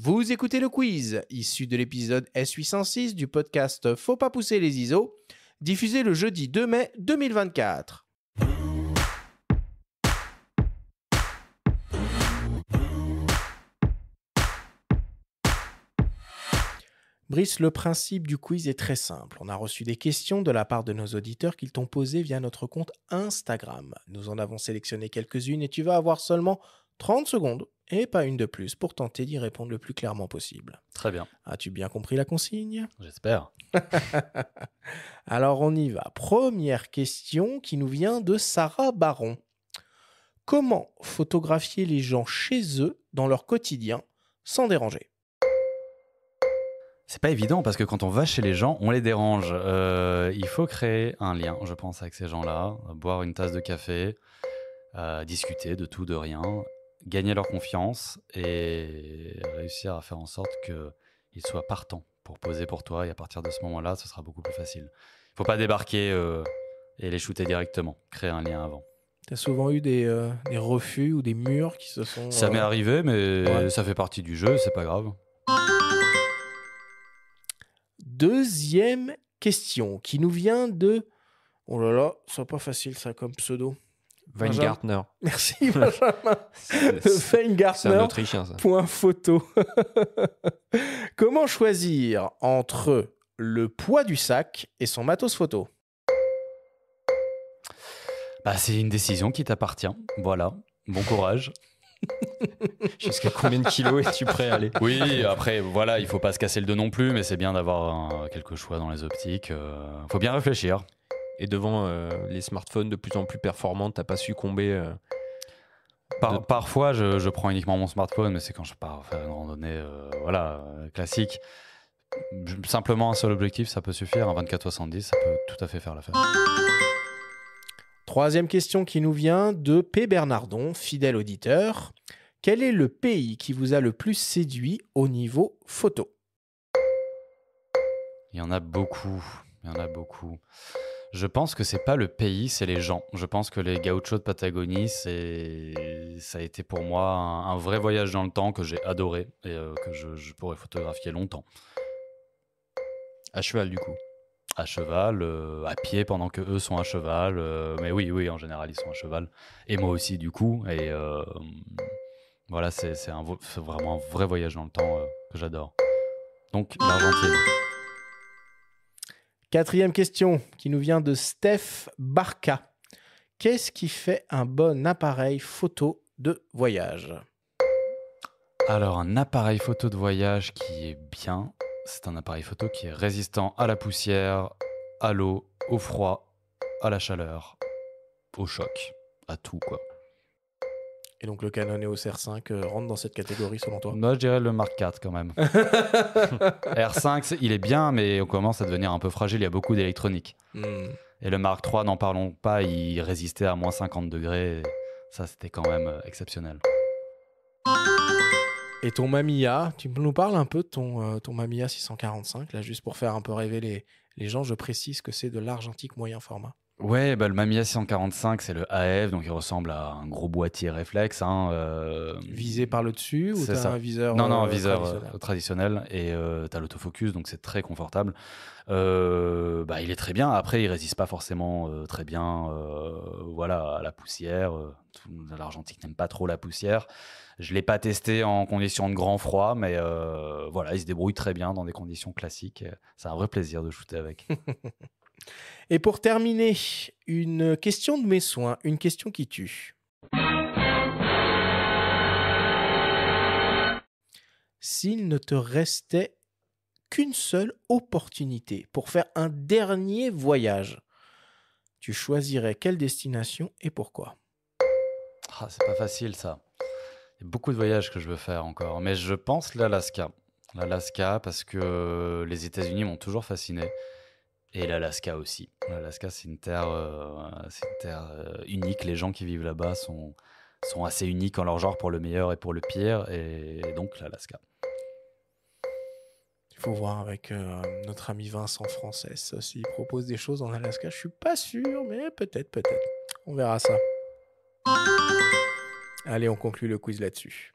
Vous écoutez le quiz, issu de l'épisode S806 du podcast Faut pas pousser les ISO, diffusé le jeudi 2 mai 2024. Brice, le principe du quiz est très simple. On a reçu des questions de la part de nos auditeurs qu'ils t'ont posées via notre compte Instagram. Nous en avons sélectionné quelques-unes et tu vas avoir seulement 30 secondes et pas une de plus pour tenter d'y répondre le plus clairement possible. Très bien. As-tu bien compris la consigne ? J'espère. Alors on y va. Première question qui nous vient de Sarah Baron. Comment photographier les gens chez eux dans leur quotidien sans déranger ? C'est pas évident parce que quand on va chez les gens, on les dérange. Il faut créer un lien, je pense, avec ces gens-là, boire une tasse de café, discuter de tout, de rien, gagner leur confiance et réussir à faire en sorte qu'ils soient partants pour poser pour toi. Et à partir de ce moment-là, ce sera beaucoup plus facile. Il faut pas débarquer et les shooter directement. Créer un lien avant. T'as souvent eu des refus ou des murs qui se sont... Ça m'est arrivé, mais ouais. Ça fait partie du jeu, c'est pas grave. Deuxième question qui nous vient de... Oh là là, c'est pas facile ça comme pseudo. Weingartner. Merci Benjamin. C'est Weingartner. un Autrichien, ça. Point photo. Comment choisir entre le poids du sac et son matos photo ? Bah, c'est une décision qui t'appartient. Voilà. Bon courage. Jusqu'à combien de kilos es-tu prêt à aller ? Oui, après, voilà, il faut pas se casser le dos non plus, mais c'est bien d'avoir quelques choix dans les optiques. Faut bien réfléchir. Et devant les smartphones de plus en plus performants, t'as pas succombé Parfois, je prends uniquement mon smartphone, mais c'est quand je pars faire une randonnée classique. Simplement un seul objectif, ça peut suffire. Un 24-70, ça peut tout à fait faire l'affaire. Troisième question qui nous vient de P. Bernardon, fidèle auditeur. Quel est le pays qui vous a le plus séduit au niveau photo ? Il y en a beaucoup. Je pense que c'est pas le pays, c'est les gens. Je pense que les gauchos de Patagonie, ça a été pour moi un vrai voyage dans le temps que j'ai adoré et que je pourrais photographier longtemps. à cheval, du coup. À cheval, à pied pendant que eux sont à cheval. Mais oui, en général, ils sont à cheval. Et moi aussi, du coup. Et voilà, c'est vraiment un vrai voyage dans le temps que j'adore. Donc, l'Argentine. Quatrième question qui nous vient de Steph Barca. Qu'est-ce qui fait un bon appareil photo de voyage ? Alors, un appareil photo de voyage qui est bien, c'est un appareil photo qui est résistant à la poussière, à l'eau, au froid, à la chaleur, au choc, à tout, quoi. Et donc le Canon EOS R5 rentre dans cette catégorie selon toi ? Moi, je dirais le Mark IV quand même. R5, il est bien, mais on commence à devenir un peu fragile, il y a beaucoup d'électronique. Et le Mark III, n'en parlons pas, il résistait à moins 50 degrés. Et ça, c'était quand même exceptionnel. Et ton Mamiya, tu nous parles un peu de ton Mamiya 645, là, juste pour faire un peu rêver les gens. Je précise que c'est de l'argentique moyen format. Ouais, bah, le Mamiya 645, c'est le AF, donc il ressemble à un gros boîtier réflexe. Visé par le dessus ou c'est t'as ça. un viseur Non, un viseur traditionnel. traditionnel. Et t'as l'autofocus, donc c'est très confortable. Il est très bien. Après, il résiste pas forcément très bien à la poussière. L'argentique n'aime pas trop la poussière. Je l'ai pas testé en conditions de grand froid, mais il se débrouille très bien dans des conditions classiques. C'est un vrai plaisir de shooter avec. Et pour terminer, une question de mes soins, une question qui tue. S'il ne te restait qu'une seule opportunité pour faire un dernier voyage, tu choisirais quelle destination et pourquoi ? Ah, c'est pas facile ça. Il y a beaucoup de voyages que je veux faire encore, mais je pense l'Alaska. L'Alaska parce que les États-Unis m'ont toujours fasciné. Et l'Alaska aussi. L'Alaska, c'est une terre unique. Les gens qui vivent là-bas sont assez uniques en leur genre pour le meilleur et pour le pire. Et donc, l'Alaska. Il faut voir avec notre ami Vincent Frances s'il propose des choses en Alaska. Je suis pas sûr, mais peut-être. On verra ça. Allez, on conclut le quiz là-dessus.